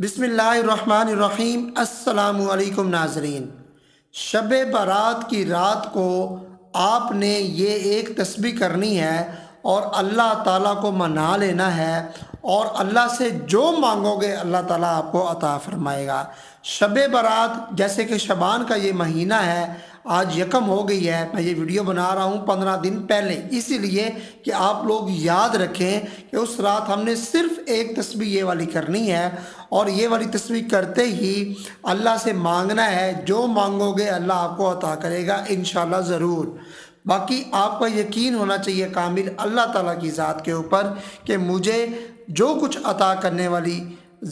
بسم اللہ الرحمن الرحیم۔ السلام علیکم ناظرین، شب برات کی رات کو آپ نے یہ ایک تسبیح کرنی ہے اور اللہ تعالیٰ کو منا لینا ہے، اور اللہ سے جو مانگو گے اللہ تعالیٰ آپ کو عطا فرمائے گا۔ شب برات جیسے کہ شعبان کا یہ مہینہ ہے، آج یکم ہو گئی ہے، میں یہ ویڈیو بنا رہا ہوں 15 دن پہلے، اسی لیے کہ آپ لوگ یاد رکھیں کہ اس رات ہم نے صرف ایک تسبیح یہ والی کرنی ہے، اور یہ والی تسبیح کرتے ہی اللہ سے مانگنا ہے، جو مانگو گے اللہ آپ کو عطا کرے گا انشاءاللہ ضرور۔ باقی آپ کا یقین ہونا چاہیے کامل اللہ تعالیٰ کی ذات کے اوپر کہ مجھے جو کچھ عطا کرنے والی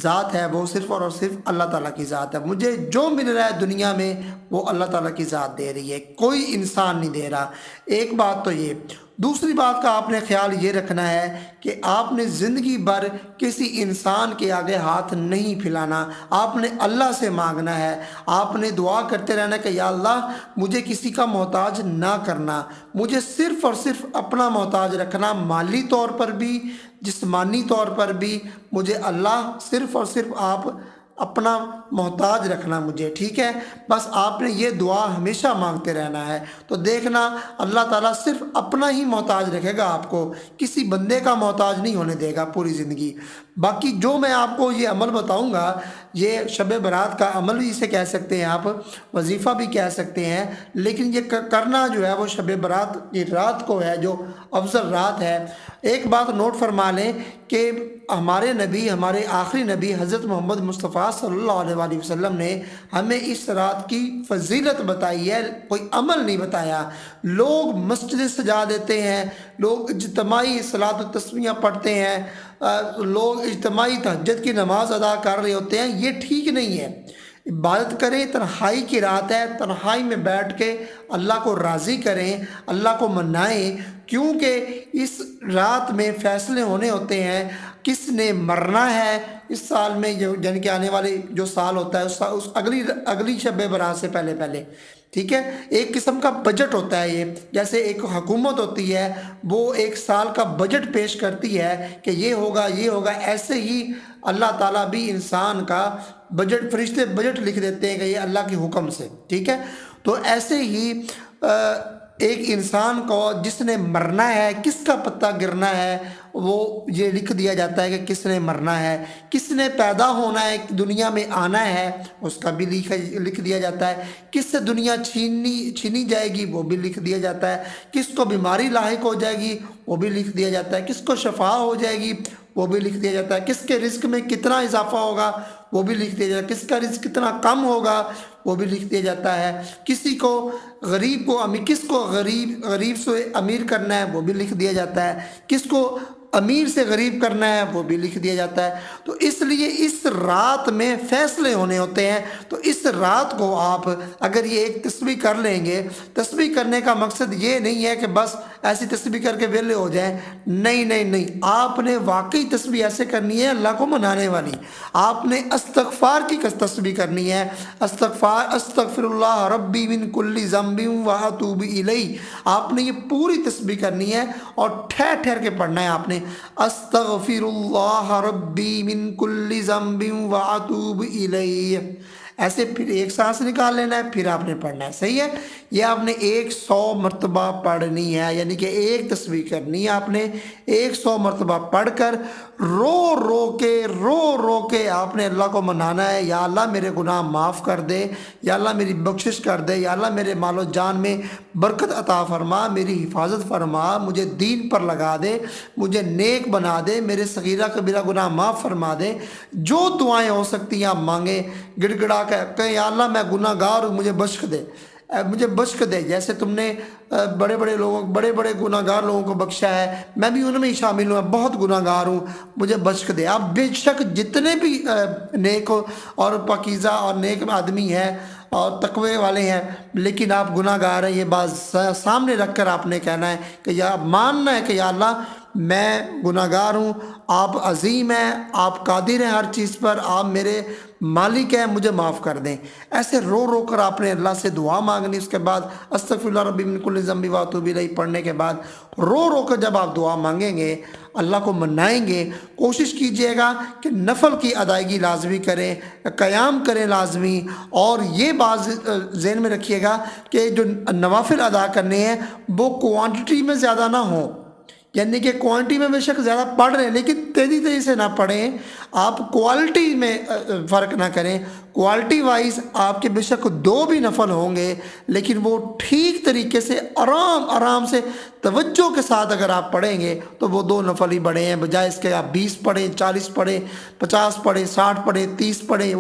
ذات ہے وہ صرف اور صرف اللہ تعالیٰ کی ذات ہے۔ مجھے جو مل رہا ہے دنیا میں وہ اللہ تعالیٰ کی ذات دے رہی ہے، کوئی انسان نہیں دے رہا۔ ایک بات تو یہ، دوسری بات کا آپ نے خیال یہ رکھنا ہے کہ آپ نے زندگی بھر کسی انسان کے آگے ہاتھ نہیں پھیلانا، آپ نے اللہ سے مانگنا ہے، آپ نے دعا کرتے رہنا کہ یا اللہ مجھے کسی کا محتاج نہ کرنا، مجھے صرف اور صرف اپنا محتاج رکھنا، مالی طور پر بھی جسمانی طور پر بھی مجھے اللہ صرف اور صرف آپ اپنا محتاج رکھنا مجھے، ٹھیک ہے؟ بس آپ نے یہ دعا ہمیشہ مانگتے رہنا ہے، تو دیکھنا اللہ تعالیٰ صرف اپنا ہی محتاج رکھے گا، آپ کو کسی بندے کا محتاج نہیں ہونے دے گا پوری زندگی۔ باقی جو میں آپ کو یہ عمل بتاؤں گا، یہ شب برات کا عمل بھی اسے کہہ سکتے ہیں، آپ وظیفہ بھی کہہ سکتے ہیں، لیکن یہ کرنا جو ہے وہ شب برات کی رات کو ہے، جو افضل رات ہے۔ ایک بات نوٹ فرما لیں کہ ہمارے نبی، ہمارے آخری نبی حضرت محمد مصطفیٰ صلی اللہ علیہ وآلہ وسلم نے ہمیں اس رات کی فضیلت بتائی ہے، کوئی عمل نہیں بتایا۔ لوگ مسجدیں سجا دیتے ہیں، لوگ اجتماعی صلاۃ و تسبیحاں پڑھتے ہیں، لوگ اجتماعی تہجد کی نماز ادا کر رہے ہوتے ہیں، یہ ٹھیک نہیں ہے۔ عبادت کریں، تنہائی کی رات ہے، تنہائی میں بیٹھ کے اللہ کو راضی کریں، اللہ کو منائیں، کیونکہ اس رات میں فیصلے ہونے ہوتے ہیں، کس نے مرنا ہے اس سال میں، یعنی کہ آنے والے جو سال ہوتا ہے اس اگلی شب برات سے پہلے، ٹھیک ہے؟ ایک قسم کا بجٹ ہوتا ہے، یہ جیسے ایک حکومت ہوتی ہے، وہ ایک سال کا بجٹ پیش کرتی ہے کہ یہ ہوگا یہ ہوگا، ایسے ہی اللہ تعالیٰ بھی انسان کا بجٹ، فرشتے بجٹ لکھ دیتے ہیں کہ یہ اللہ کے حکم سے، ٹھیک ہے؟ تو ایسے ہی ایک انسان کو جس نے مرنا ہے، کس کا پتہ گرنا ہے، وہ یہ لکھ دیا جاتا ہے کہ کس نے مرنا ہے، کس نے پیدا ہونا ہے، دنیا میں آنا ہے، اس کا بھی لکھ دیا جاتا ہے، کس سے دنیا چھینی جائے گی وہ بھی لکھ دیا جاتا ہے، کس کو بیماری لاحق ہو جائے گی وہ بھی لکھ دیا جاتا ہے، کس کو شفا ہو جائے گی وہ بھی لکھ دیا جاتا ہے، کس کے رزق میں کتنا اضافہ ہوگا وہ بھی لکھ دیا جاتا ہے، کس کا رزق کتنا کم ہوگا وہ بھی لکھ دیا جاتا ہے، کسی کو غریب کو امیر، کس کو غریب سے امیر کرنا ہے وہ بھی لکھ دیا جاتا ہے، کس کو امیر سے غریب کرنا ہے وہ بھی لکھ دیا جاتا ہے۔ تو اس لیے اس رات میں فیصلے ہونے ہوتے ہیں، تو اس رات کو آپ اگر یہ ایک تسبیح کر لیں گے، تسبیح کرنے کا مقصد یہ نہیں ہے کہ بس ایسی تسبیح کر کے ویلے ہو جائیں، نہیں، آپ نے واقعی تسبیح ایسے کرنی ہے اللہ کو منانے والی، آپ نے استغفار کی تسبیح کرنی ہے، استغفر اللہ ربی من کل ذنب واتوب الیہ، آپ نے یہ پوری تسبیح کرنی ہے اور ٹھہر کے پڑھنا ہے، آپ نے استغفر اللہ ربی من کل ذنب واتوب الیہ، ایسے پھر ایک سانس نکال لینا ہے، پھر آپ نے پڑھنا ہے، صحیح ہے؟ یہ آپ نے 100 مرتبہ پڑھنی ہے، یعنی کہ ایک تسبیح کرنی ہے، آپ نے 100 مرتبہ پڑھ کر رو کے آپ نے اللہ کو منانا ہے، یا اللہ میرے گناہ معاف کر دے، یا اللہ میری بخشش کر دے، یا اللہ میرے مال و جان میں برکت عطا فرما، میری حفاظت فرما، مجھے دین پر لگا دے، مجھے نیک بنا دے، میرے صغیرہ کبیرہ گناہ معاف فرما دے، جو دعائیں ہو سکتی ہیں آپ مانگیں، گڑ گڑا کہ یا اللہ میں گناہ گار ہوں، مجھے بخش دے، مجھے بخش دے، جیسے تم نے بڑے بڑے گناہ گار لوگوں کو بخشا ہے، میں بھی ان میں ہی شامل ہوں، بہت گناہ گار ہوں، مجھے بخش دے۔ آپ بے شک جتنے بھی نیک اور پاکیزہ اور نیک آدمی ہیں اور تقوی والے ہیں، لیکن آپ گناہ گار ہیں، یہ بات سامنے رکھ کر آپ نے کہنا ہے کہ یا ماننا ہے کہ یا اللہ میں گناہگار ہوں، آپ عظیم ہیں، آپ قادر ہیں ہر چیز پر، آپ میرے مالک ہیں، مجھے معاف کر دیں۔ ایسے رو رو کر آپ نے اللہ سے دعا مانگنی۔ اس کے بعد استغفر اللہ ربی من کل ذنب واتوب الیہ پڑھنے کے بعد رو رو کر جب آپ دعا مانگیں گے، اللہ کو منائیں گے، کوشش کیجئے گا کہ نفل کی ادائیگی لازمی کریں، قیام کریں لازمی، اور یہ بات ذہن میں رکھیے گا کہ جو نوافل ادا کرنے ہیں وہ کوانٹٹی میں زیادہ نہ ہوں، یعنی کہ کوانٹٹی میں بے شک زیادہ پڑھ رہے ہیں لیکن تیزی سے نہ پڑھیں، آپ کوالٹی میں فرق نہ کریں۔ کوالٹی وائز آپ کے بے شک 2 بھی نفل ہوں گے، لیکن وہ ٹھیک طریقے سے آرام سے توجہ کے ساتھ اگر آپ پڑھیں گے تو وہ 2 نفل ہی بڑھے ہیں، بجائے اس کے آپ 20 پڑھیں، 40 پڑھیں، 50 پڑھیں، 60 پڑھیں، 30 پڑھیں،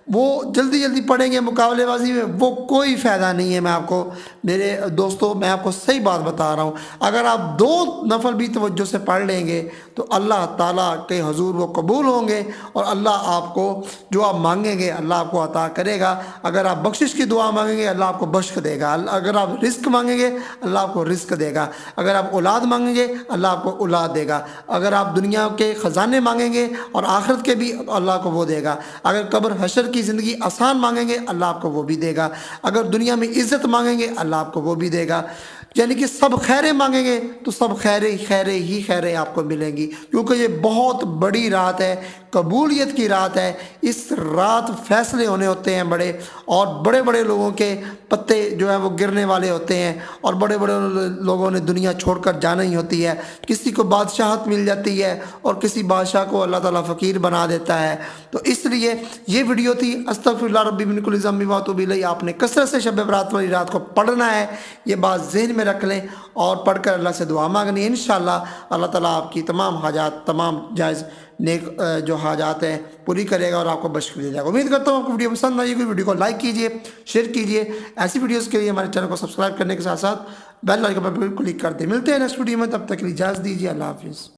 وہ جلدی پڑھیں گے مقابلے بازی میں، وہ کوئی فائدہ نہیں ہے۔ میں آپ کو میرے دوستو، میں آپ کو صحیح بات بتا رہا ہوں، اگر آپ 2 نفل بھی توجہ سے پڑھ لیں گے تو اللہ تعالیٰ کے حضور وہ قبول ہوں گے، اور اللہ آپ کو جو آپ مانگیں گے اللہ آپ کو عطا کرے گا۔ اگر آپ بخشش کی دعا مانگیں گے اللہ آپ کو بخش دے گا، اگر آپ رزق مانگیں گے اللہ آپ کو رزق دے گا، اگر آپ اولاد مانگیں گے اللہ آپ کو اولاد دے گا، اگر آپ دنیا کے خزانے مانگیں گے اور آخرت کے بھی اللہ کو وہ دے گا، اگر قبر حشر کی زندگی آسان مانگیں گے اللہ آپ کو وہ بھی دے گا، اگر دنیا میں عزت مانگیں گے اللہ آپ کو وہ بھی دے گا۔ یعنی کہ سب خیریں مانگیں گے تو سب خیریں آپ کو ملیں گی، کیونکہ یہ بہت بڑی رات ہے، قبولیت کی رات ہے۔ اس رات فیصلے ہونے ہوتے ہیں بڑے، اور بڑے لوگوں کے پتے جو ہیں وہ گرنے والے ہوتے ہیں، اور بڑے لوگوں نے دنیا چھوڑ کر جانا ہی ہوتی ہے۔ کسی کو بادشاہت مل جاتی ہے اور کسی بادشاہ کو اللہ تعالیٰ فقیر بنا دیتا ہے۔ تو اس لیے یہ ویڈیو تھی، استغفر اللہ ربی من کل ذنب واتوب الیہ، آپ نے کثرت سے شب برات والی رات کو پڑھنا ہے، یہ بات ذہن میں رکھ لیں اور پڑھ کر اللہ سے دعا مانگنی ہے۔ انشاءاللہ اللہ تعالیٰ آپ کی تمام حاجات، تمام جائز نیک جو حاجات ہیں پوری کرے گا اور آپ کو بخش دے جائے گا۔ امید کرتا ہوں آپ کو ویڈیو پسند آئی ہوگی، ویڈیو کو لائک کیجئے، شیئر کیجئے، ایسی ویڈیوز کے لیے ہمارے چینل کو سبسکرائب کرنے کے ساتھ ساتھ بیل آئیکن پر بالکل کلک کر دیں۔ ملتے ہیں نیکسٹ ویڈیو میں، تب تک کے لیے اجازت دیجیے، اللہ حافظ۔